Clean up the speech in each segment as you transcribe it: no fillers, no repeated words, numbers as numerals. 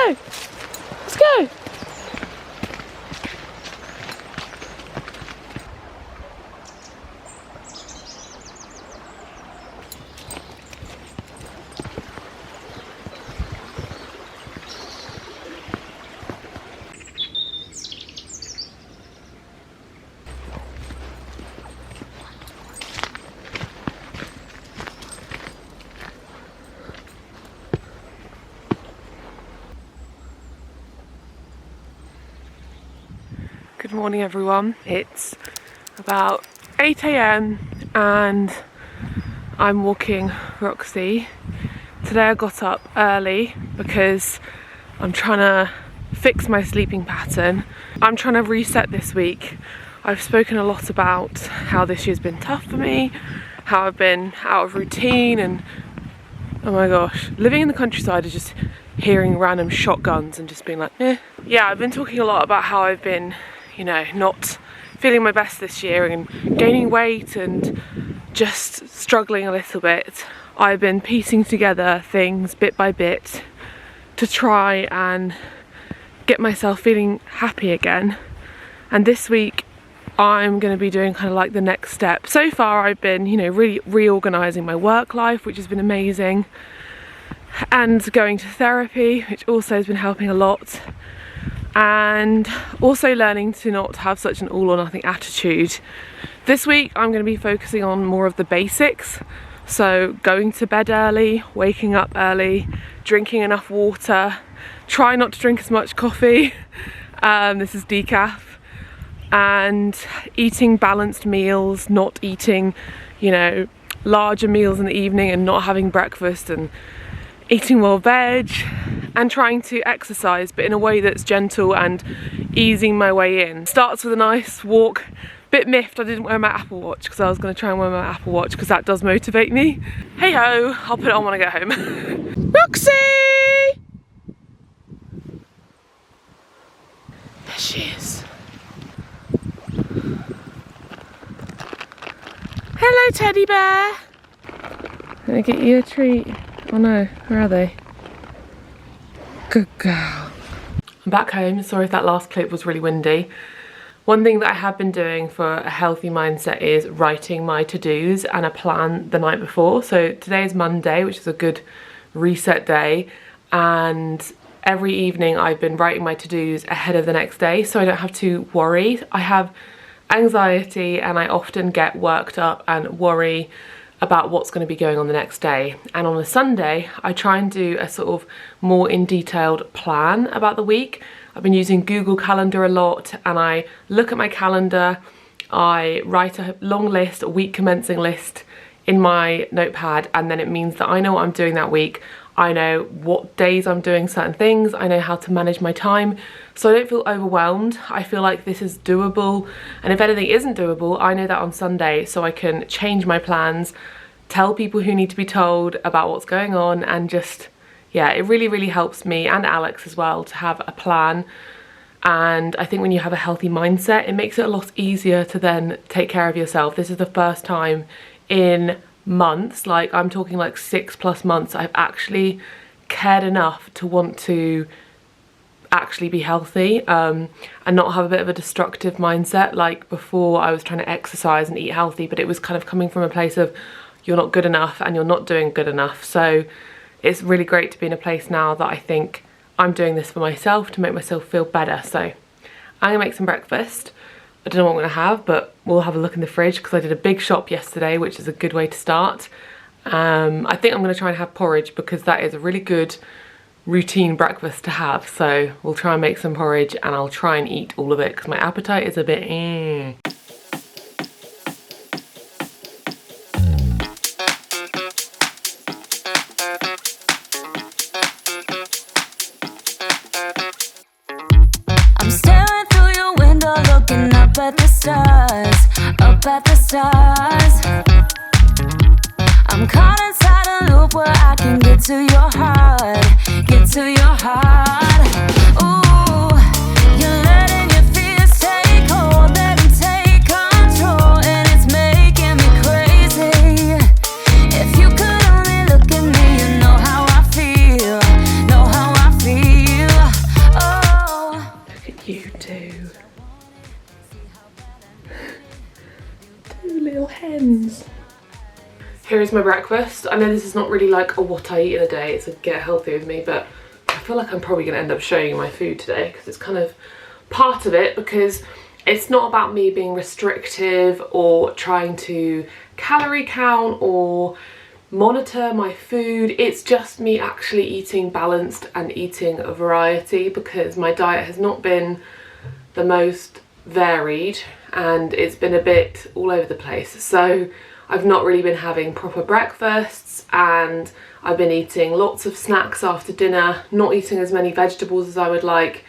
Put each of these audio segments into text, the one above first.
go. Let's go. Good morning everyone, it's about 8 AM and I'm walking Roxy. Today I got up early because I'm trying to fix my sleeping pattern. I'm trying to reset this week. I've spoken a lot about how this year's been tough for me, how I've been out of routine, and oh my gosh, living in the countryside is just hearing random shotguns and just being like, eh. Yeah, I've been talking a lot about how I've been, you know, not feeling my best this year and gaining weight and just struggling a little bit. I've been piecing together things bit by bit to try and get myself feeling happy again. And this week I'm going to be doing kind of like the next step. So far I've been, you know, really reorganizing my work life, which has been amazing, and going to therapy, which also has been helping a lot, and also learning to not have such an all or nothing attitude. This week I'm going to be focusing on more of the basics, so going to bed early, waking up early, drinking enough water, try not to drink as much coffee, this is decaf, and eating balanced meals, not eating, you know, larger meals in the evening and not having breakfast, and eating more veg, and trying to exercise but in a way that's gentle and easing my way in. Starts with a nice walk. Bit miffed I didn't wear my Apple Watch because I was going to try and wear my Apple Watch because that does motivate me. Hey ho, I'll put it on when I get home. Roxy! There she is. Hello teddy bear! Let me get you a treat. Oh no, where are they? Good girl. I'm back home. Sorry if that last clip was really windy. One thing that I have been doing for a healthy mindset is writing my to-dos and a plan the night before. So today is Monday, which is a good reset day, and every evening I've been writing my to-dos ahead of the next day so I don't have to worry. I have anxiety and I often get worked up and worry about what's going to be going on the next day, and on a Sunday I try and do a sort of more in detailed plan about the week. I've been using Google Calendar a lot, and I look at my calendar, I write a long list, a week commencing list in my notepad, and then it means that I know what I'm doing that week. I know what days I'm doing certain things, I know how to manage my time, so I don't feel overwhelmed. I feel like this is doable, and if anything isn't doable, I know that on Sunday, so I can change my plans, tell people who need to be told about what's going on, and just, yeah, it really helps me and Alex as well to have a plan. And I think when you have a healthy mindset, it makes it a lot easier to then take care of yourself. This is the first time in months, like I'm talking like 6+ months, I've actually cared enough to want to actually be healthy, and not have a bit of a destructive mindset. Like before I was trying to exercise and eat healthy, but it was kind of coming from a place of you're not good enough and you're not doing good enough. So it's really great to be in a place now that I think I'm doing this for myself to make myself feel better. So I'm gonna make some breakfast. I don't know what I'm gonna have, but we'll have a look in the fridge because I did a big shop yesterday, which is a good way to start. I think I'm gonna try and have porridge because that is a really good routine breakfast to have. So we'll try and make some porridge and I'll try and eat all of it because my appetite is a bit I'm staring through your window, looking up at the stars, up at the stars. I'm caught inside a loop where I can get to your heart, get to your heart. Ooh, you're letting your fears take hold, let them take control, and it's making me crazy. If you could only look at me, you know how I feel, know how I feel. friends. Here is my breakfast. I know this is not really like a what I eat in a day, it's a get healthy with me, but I feel like I'm probably gonna end up showing you my food today because it's kind of part of it, because it's not about me being restrictive or trying to calorie count or monitor my food. It's just me actually eating balanced and eating a variety, because my diet has not been the most varied and it's been a bit all over the place. So I've not really been having proper breakfasts, and I've been eating lots of snacks after dinner, not eating as many vegetables as I would like.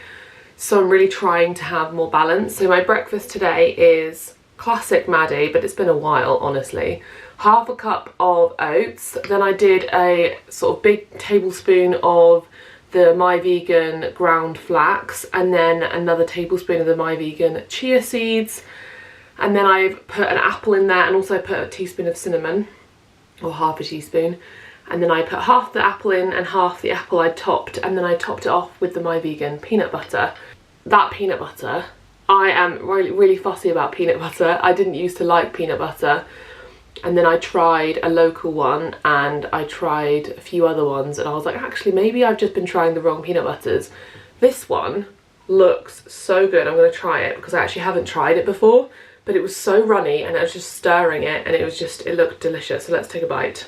So I'm really trying to have more balance. So my breakfast today is classic Maddie, but it's been a while, honestly. Half a cup of oats, then I did a sort of big tablespoon of the My Vegan ground flax, and then another tablespoon of the My Vegan chia seeds, and then I've put an apple in there and also put a teaspoon of cinnamon, or half a teaspoon, and then I put half the apple in and half the apple I topped, and then I topped it off with the My Vegan peanut butter. That peanut butter, I am really fussy about peanut butter. I didn't used to like peanut butter, and then I tried a local one and I tried a few other ones, and I was like, actually maybe I've just been trying the wrong peanut butters. This one looks so good. I'm going to try it because I actually haven't tried it before, but it was so runny and I was just stirring it and it looked delicious. So let's take a bite.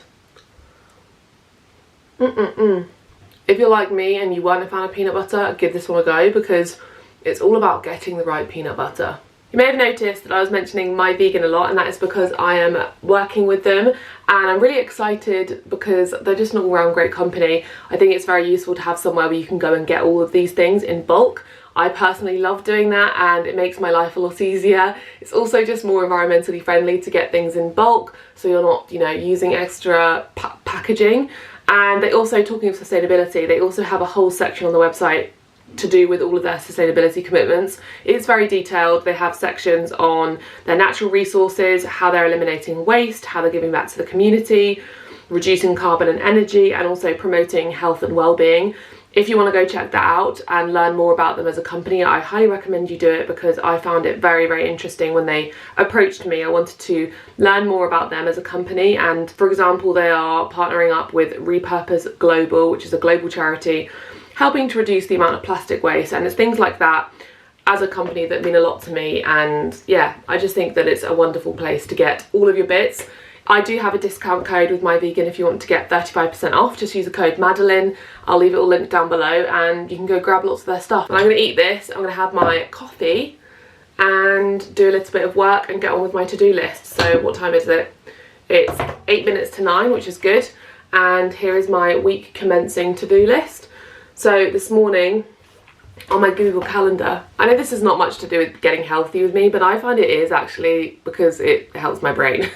If you're like me and you weren't a fan of peanut butter, give this one a go, because it's all about getting the right peanut butter. You may have noticed that I was mentioning My Vegan a lot, and that is because I am working with them, and I'm really excited because they're just an all-round great company. I think it's very useful to have somewhere where you can go and get all of these things in bulk. I personally love doing that, and it makes my life a lot easier. It's also just more environmentally friendly to get things in bulk, so you're not, you know, using extra packaging. And they also, talking of sustainability, they also have a whole section on the website to do with all of their sustainability commitments. It's very detailed. They have sections on their natural resources, how they're eliminating waste, how they're giving back to the community, reducing carbon and energy, and also promoting health and well-being. If you want to go check that out and learn more about them as a company, I highly recommend you do it, because I found it very interesting when they approached me. I wanted to learn more about them as a company, and for example, they are partnering up with Repurpose Global, which is a global charity helping to reduce the amount of plastic waste, and it's things like that as a company that mean a lot to me. And yeah, I just think that it's a wonderful place to get all of your bits. I do have a discount code with My Vegan if you want to get 35% off. Just use the code Madeleine. I'll leave it all linked down below, and you can go grab lots of their stuff. And I'm going to eat this, I'm going to have my coffee and do a little bit of work and get on with my to-do list. So what time is it? It's 8 minutes to 9, which is good. And here is my week commencing to-do list. So this morning on my Google Calendar, I know this is not much to do with getting healthy with me, but I find it is actually, because it helps my brain.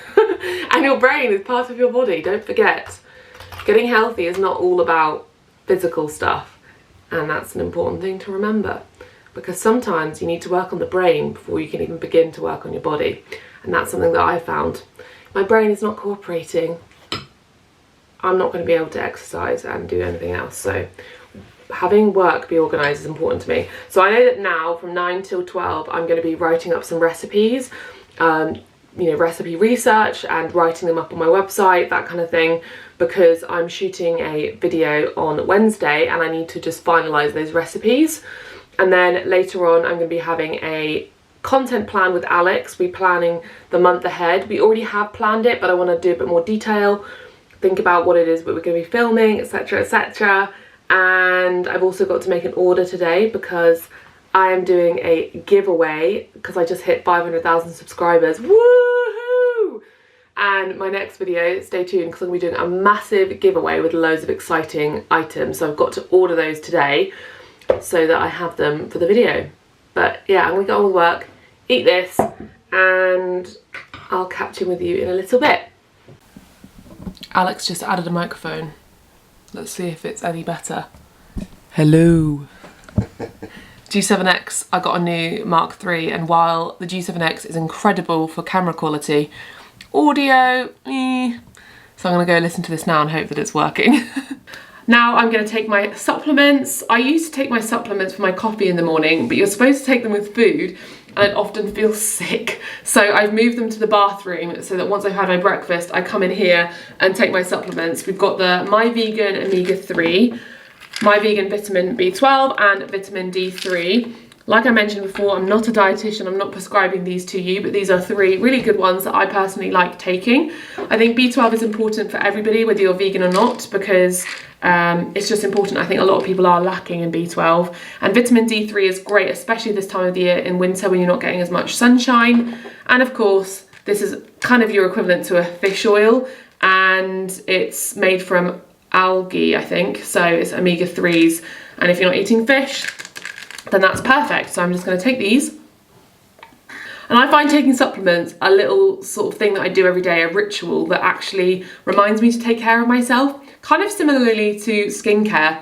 And your brain is part of your body, don't forget. Getting healthy is not all about physical stuff, and that's an important thing to remember, because sometimes you need to work on the brain before you can even begin to work on your body. And that's something that I found. My brain is not cooperating, I'm not going to be able to exercise and do anything else. So having work be organised is important to me. So I know that now from 9 till 12 I'm going to be writing up some recipes, you know, recipe research and writing them up on my website, that kind of thing, because I'm shooting a video on Wednesday and I need to just finalise those recipes. And then later on I'm going to be having a content plan with Alex. We're planning the month ahead. We already have planned it, but I want to do a bit more detail, think about what it is that we're going to be filming, etc, etc. And I've also got to make an order today because I am doing a giveaway, because I just hit 500,000 subscribers. Woohoo! And my next video, stay tuned, because I'm going to be doing a massive giveaway with loads of exciting items. So I've got to order those today so that I have them for the video. But yeah, I'm going to get on with work, eat this, and I'll catch in with you in a little bit. Alex just added a microphone. Let's see if it's any better. Hello. G7X, I got a new Mark III, and while the G7X is incredible for camera quality, audio, So I'm going to go listen to this now and hope that it's working. Now I'm going to take my supplements. I used to take my supplements for my coffee in the morning, but you're supposed to take them with food. and I'd often feel sick. So I've moved them to the bathroom so that once I've had my breakfast, I come in here and take my supplements. We've got the My Vegan Omega-3, My Vegan Vitamin B12 and Vitamin D3. Like I mentioned before, I'm not a dietitian, I'm not prescribing these to you, but these are 3 really good ones that I personally like taking. I think B12 is important for everybody, whether you're vegan or not, because it's just important. I think a lot of people are lacking in B12. And vitamin D3 is great, especially this time of the year in winter when you're not getting as much sunshine. And of course, this is kind of your equivalent to a fish oil, and it's made from algae, I think. So it's omega-3s. And if you're not eating fish, then that's perfect. So I'm just going to take these. And I find taking supplements a little sort of thing that I do every day, a ritual that actually reminds me to take care of myself. Kind of similarly to skincare.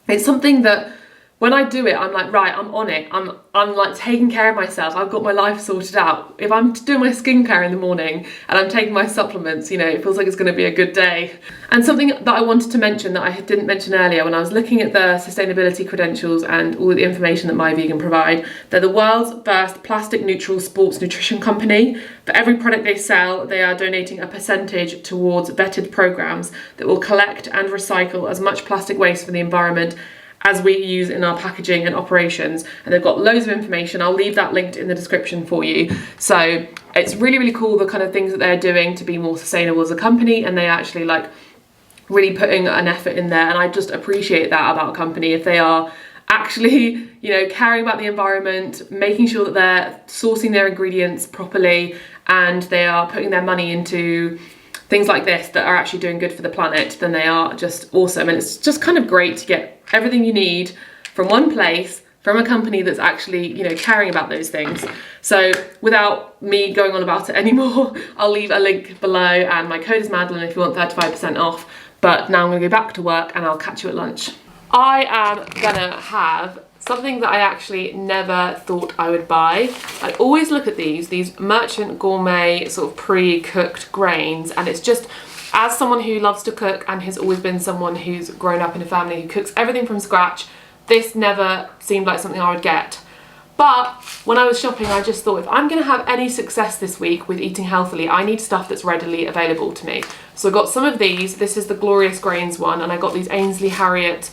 It's something that when I do it, I'm like, right, I'm on it. I'm like taking care of myself. I've got my life sorted out. If I'm doing my skincare in the morning and I'm taking my supplements, you know, it feels like it's going to be a good day. And something that I wanted to mention that I didn't mention earlier when I was looking at the sustainability credentials and all the information that My Vegan provide, they're the world's first plastic neutral sports nutrition company. For every product they sell, they are donating a percentage towards vetted programs that will collect and recycle as much plastic waste for the environment as we use in our packaging and operations. And they've got loads of information. I'll leave that linked in the description for you. So it's really, really cool, the kind of things that they're doing to be more sustainable as a company, and they actually like really putting an effort in there. And I just appreciate that about a company, if they are actually, you know, caring about the environment, making sure that they're sourcing their ingredients properly, and they are putting their money into things like this that are actually doing good for the planet, then they are just awesome. And it's just kind of great to get everything you need from one place, from a company that's actually, you know, caring about those things. So without me going on about it anymore, I'll leave a link below, and my code is Madeleine if you want 35% off. But now I'm gonna go back to work and I'll catch you at lunch. I am gonna have something that I actually never thought I would buy. I always look at these merchant gourmet sort of pre-cooked grains, and it's just, as someone who loves to cook and has always been someone who's grown up in a family who cooks everything from scratch, this never seemed like something I would get. But when I was shopping, I just thought, if I'm gonna have any success this week with eating healthily, I need stuff that's readily available to me. So I got some of these. This is the Glorious Grains one, and I got these Ainsley Harriet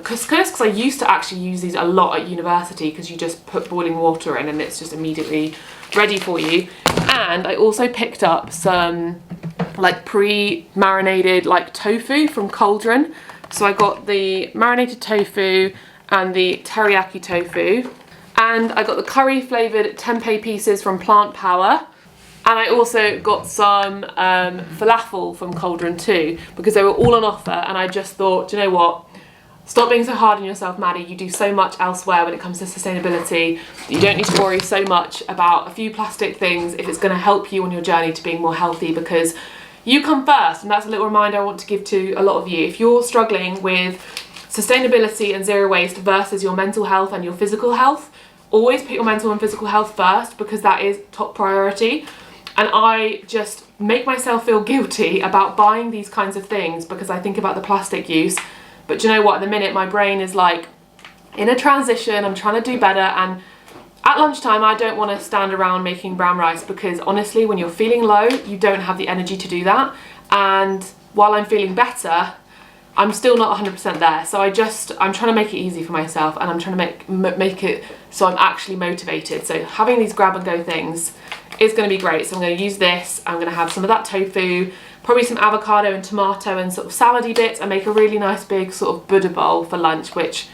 couscous, because I used to actually use these a lot at university, because you just put boiling water in and it's just immediately ready for you. And I also picked up some like pre-marinated like tofu from Cauldron. So I got the marinated tofu and the teriyaki tofu, and I got the curry flavoured tempeh pieces from Plant Power. And I also got some falafel from Cauldron too, because they were all on offer, and I just thought, do you know what? Stop being so hard on yourself, Maddie. You do so much elsewhere when it comes to sustainability. You don't need to worry so much about a few plastic things if it's going to help you on your journey to being more healthy, because you come first. And that's a little reminder I want to give to a lot of you. If you're struggling with sustainability and zero waste versus your mental health and your physical health, always put your mental and physical health first, because that is top priority. And I just make myself feel guilty about buying these kinds of things because I think about the plastic use. But do you know what? At the minute, my brain is like in a transition. I'm trying to do better. And at lunchtime, I don't want to stand around making brown rice, because honestly, when you're feeling low, you don't have the energy to do that. And while I'm feeling better, I'm still not 100% there. So I'm trying to make it easy for myself, and I'm trying to make it so I'm actually motivated. So having these grab and go things is going to be great. So I'm going to use this. I'm going to have some of that tofu, probably some avocado and tomato and sort of salady bits, and make a really nice big sort of Buddha bowl for lunch, which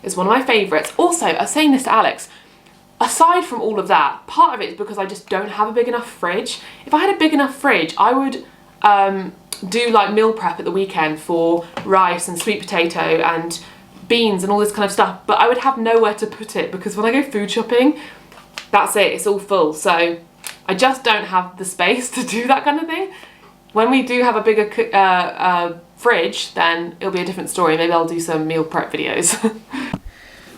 is one of my favourites. Also, I was saying this to Alex, aside from all of that, part of it is because I just don't have a big enough fridge. If I had a big enough fridge, I would do like meal prep at the weekend for rice and sweet potato and beans and all this kind of stuff, but I would have nowhere to put it, because when I go food shopping, that's it, it's all full. So I just don't have the space to do that kind of thing. When we do have a bigger fridge, then it'll be a different story. Maybe I'll do some meal prep videos.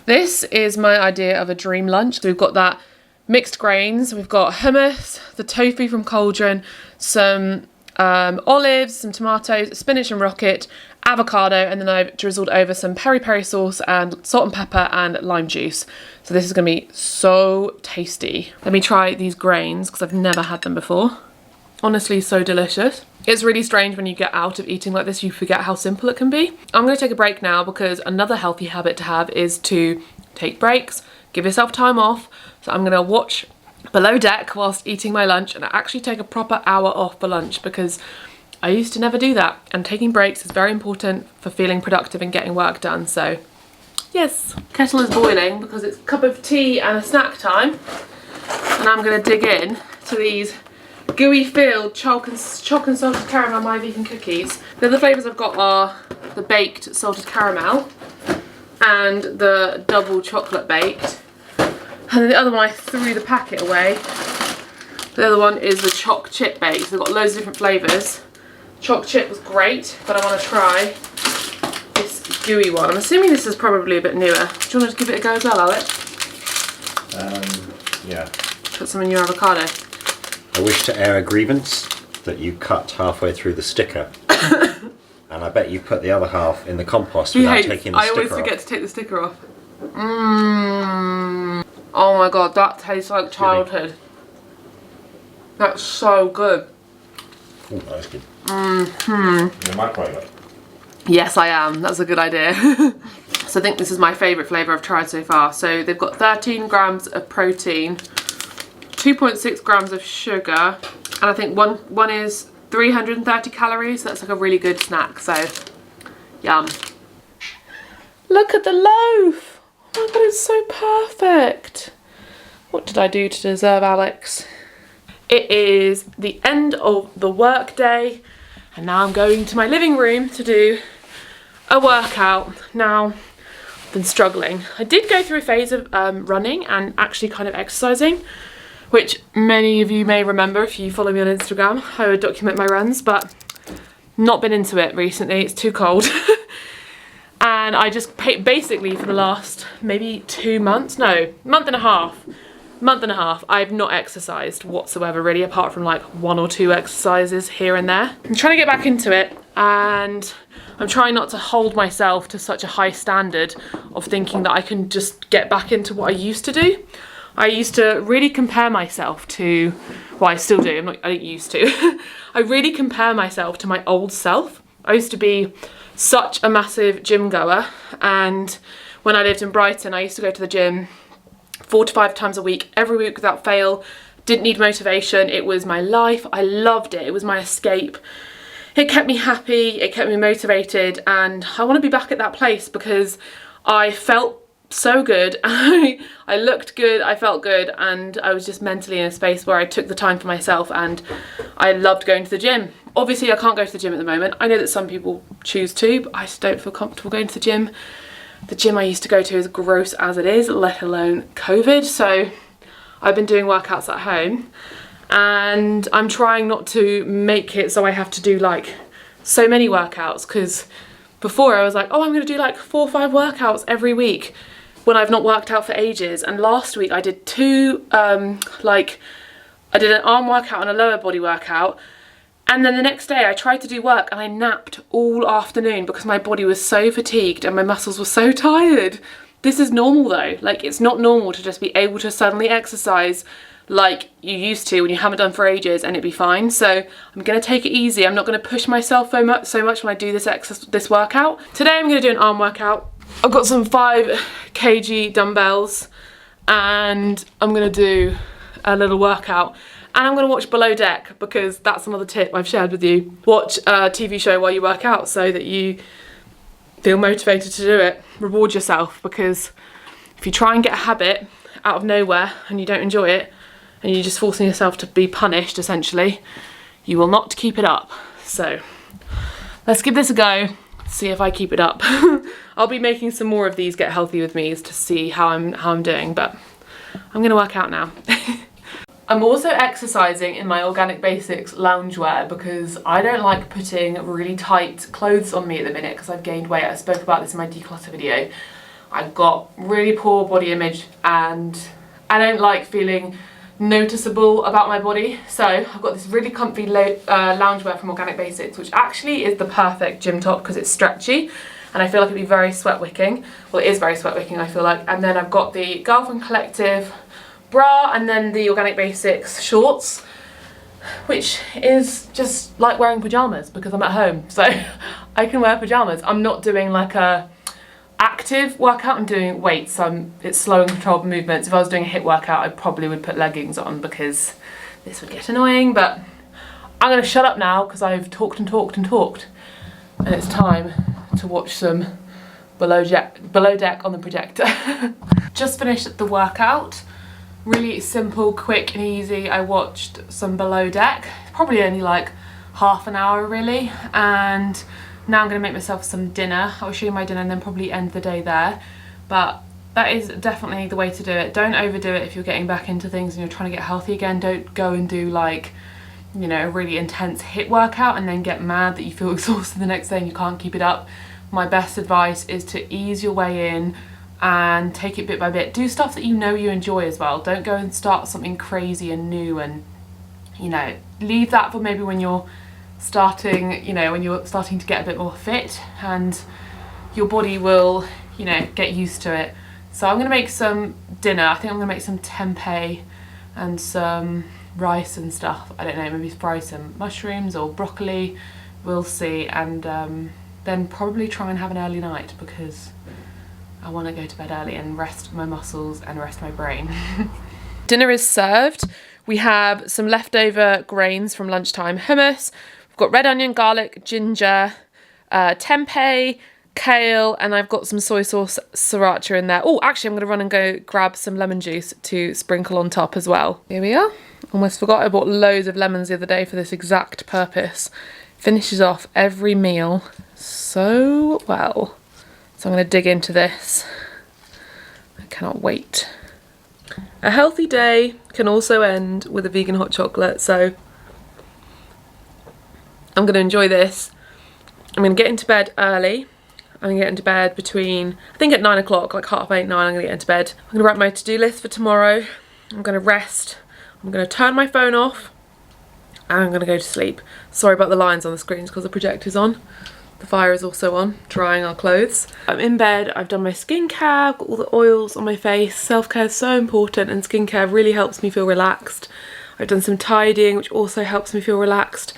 This is my idea of a dream lunch. So we've got that mixed grains, we've got hummus, the tofu from Cauldron, some olives, some tomatoes, spinach and rocket, avocado, and then I've drizzled over some peri-peri sauce and salt and pepper and lime juice. So this is gonna be so tasty. Let me try these grains because I've never had them before. Honestly, so delicious. It's really strange when you get out of eating like this, you forget how simple it can be. I'm gonna take a break now because another healthy habit to have is to take breaks, give yourself time off. So I'm gonna watch Below Deck whilst eating my lunch and actually take a proper hour off for lunch because I used to never do that. And taking breaks is very important for feeling productive and getting work done. So yes, kettle is boiling because it's a cup of tea and a snack time. And I'm gonna dig in to these gooey filled chocolate and salted caramel my vegan cookies. The other flavours I've got are the baked salted caramel and the double chocolate baked. And then the other one I threw the packet away. The other one is the choc chip baked. They've got loads of different flavours. Choc chip was great, but I want to try this gooey one. I'm assuming this is probably a bit newer. Do you want to give it a go as well, Alec? Yeah. Put some in your avocado. I wish to air a grievance that you cut halfway through the sticker. And I bet you put the other half in the compost without taking the sticker off. I always forget to take the sticker off. Mmm. Oh my god, that tastes like childhood. That's so good. Oh, that's good. Mm-hmm. You microwave it? Yes, I am. That's a good idea. So I think this is my favourite flavour I've tried so far. So they've got 13 grams of protein, 2.6 grams of sugar, and I think one is 330 calories. So that's like a really good snack. So, yum. Look at the loaf. Oh my god, it's so perfect. What did I do to deserve Alex? It is the end of the work day and now I'm going to my living room to do a workout. Now, I've been struggling. I did go through a phase of running and actually kind of exercising, which many of you may remember if you follow me on Instagram. I would document my runs, but not been into it recently. It's too cold. And I just basically for the last maybe 2 months, no, month and a half, I've not exercised whatsoever really, apart from like 1 or 2 exercises here and there. I'm trying to get back into it and I'm trying not to hold myself to such a high standard of thinking that I can just get back into what I used to do. I used to really compare myself to, well I still do, I don't used to. I really compare myself to my old self. I used to be such a massive gym goer, and when I lived in Brighton I used to go to the gym 4 to 5 times a week, every week without fail. Didn't need motivation, it was my life, I loved it, it was my escape. It kept me happy, it kept me motivated, and I want to be back at that place because I felt so good, I looked good, I felt good, and I was just mentally in a space where I took the time for myself and I loved going to the gym. Obviously I can't go to the gym at the moment. I know that some people choose to, but I just don't feel comfortable going to the gym. The gym I used to go to is gross as it is, let alone COVID, so I've been doing workouts at home and I'm trying not to make it so I have to do like so many workouts, because before I was like, oh, I'm going to do like 4 or 5 workouts every week when I've not worked out for ages. And last week I did 2, I did an arm workout and a lower body workout. And then the next day I tried to do work and I napped all afternoon because my body was so fatigued and my muscles were so tired. This is normal though. Like, it's not normal to just be able to suddenly exercise like you used to when you haven't done for ages and it'd be fine. So I'm gonna take it easy. I'm not gonna push myself so much when I do this workout. Today I'm gonna do an arm workout. I've got some 5 kg dumbbells and I'm gonna do a little workout. And I'm going to watch Below Deck because that's another tip I've shared with you. Watch a TV show while you work out so that you feel motivated to do it. Reward yourself, because if you try and get a habit out of nowhere and you don't enjoy it and you're just forcing yourself to be punished essentially, you will not keep it up. So let's give this a go, see if I keep it up. I'll be making some more of these Get Healthy With Me's to see how I'm doing, but I'm going to work out now. I'm also exercising in my Organic Basics loungewear because I don't like putting really tight clothes on me at the minute because I've gained weight. I spoke about this in my declutter video. I've got really poor body image and I don't like feeling noticeable about my body. So I've got this really comfy loungewear from Organic Basics, which actually is the perfect gym top because it's stretchy and I feel like it'd be very sweat wicking. Well, it is very sweat wicking, I feel like. And then I've got the Girlfriend Collective bra and then the Organic Basics shorts, which is just like wearing pajamas because I'm at home, so I can wear pajamas. I'm not doing like a active workout, I'm doing weights, so it's slow and controlled movements. If I was doing a HIIT workout, I probably would put leggings on because this would get annoying, but I'm gonna shut up now because I've talked and talked and talked, and it's time to watch some Below Deck on the projector. Just finished the workout. Really simple, quick and easy. I watched some Below Deck, probably only like half an hour really, and now I'm going to make myself some dinner. I'll show you my dinner and then probably end the day there. But that is definitely the way to do it. Don't overdo it if you're getting back into things and you're trying to get healthy again. Don't go and do like, you know, a really intense HIIT workout and then get mad that you feel exhausted the next day and you can't keep it up. My best advice is to ease your way in and take it bit by bit. Do stuff that you know you enjoy as well. Don't go and start something crazy and new, and you know, leave that for maybe when you're starting, you know, when you're starting to get a bit more fit and your body will, you know, get used to it. So I'm gonna make some dinner. I think I'm gonna make some tempeh and some rice and stuff. I don't know, maybe fry some mushrooms or broccoli, we'll see, and then probably try and have an early night because I want to go to bed early and rest my muscles and rest my brain. Dinner is served. We have some leftover grains from lunchtime, hummus. We've got red onion, garlic, ginger, tempeh, kale, and I've got some soy sauce sriracha in there. Oh, actually I'm going to run and go grab some lemon juice to sprinkle on top as well. Here we are. Almost forgot I bought loads of lemons the other day for this exact purpose. Finishes off every meal so well. So I'm going to dig into this. I cannot wait. A healthy day can also end with a vegan hot chocolate, so I'm going to enjoy this. I'm going to get into bed early. I'm going to get into bed between, I think at 9 o'clock, like 8:30, 9, I'm going to get into bed. I'm going to write my to-do list for tomorrow. I'm going to rest. I'm going to turn my phone off. And I'm going to go to sleep. Sorry about the lines on the screens because the projector's on. The fire is also on, drying our clothes. I'm in bed, I've done my skincare, I've got all the oils on my face. Self-care is so important and skincare really helps me feel relaxed. I've done some tidying, which also helps me feel relaxed.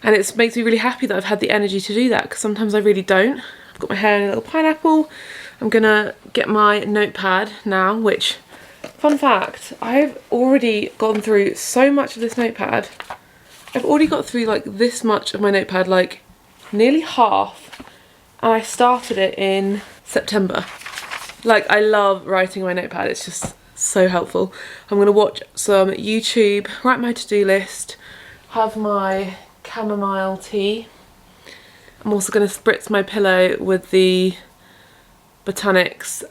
And it makes me really happy that I've had the energy to do that because sometimes I really don't. I've got my hair in a little pineapple. I'm gonna get my notepad now, which, fun fact, I've already gone through so much of this notepad. I've already got through like this much of my notepad, like nearly half, and I started it in September. Like, I love writing my notepad, it's just so helpful. I'm gonna watch some YouTube, write my to-do list, have my chamomile tea. I'm also gonna spritz my pillow with the Botanics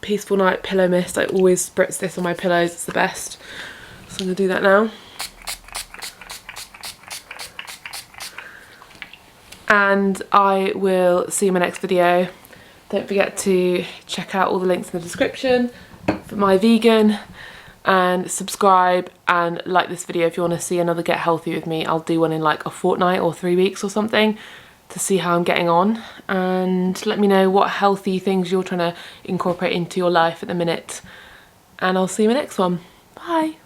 Peaceful Night Pillow Mist. I always spritz this on my pillows, it's the best. So I'm gonna do that now. And I will see you in my next video. Don't forget to check out all the links in the description for my vegan, and subscribe and like this video if you want to see another Get Healthy with me. I'll do one in like a fortnight or 3 weeks or something to see how I'm getting on, and let me know what healthy things you're trying to incorporate into your life at the minute, and I'll see you in my next one. Bye.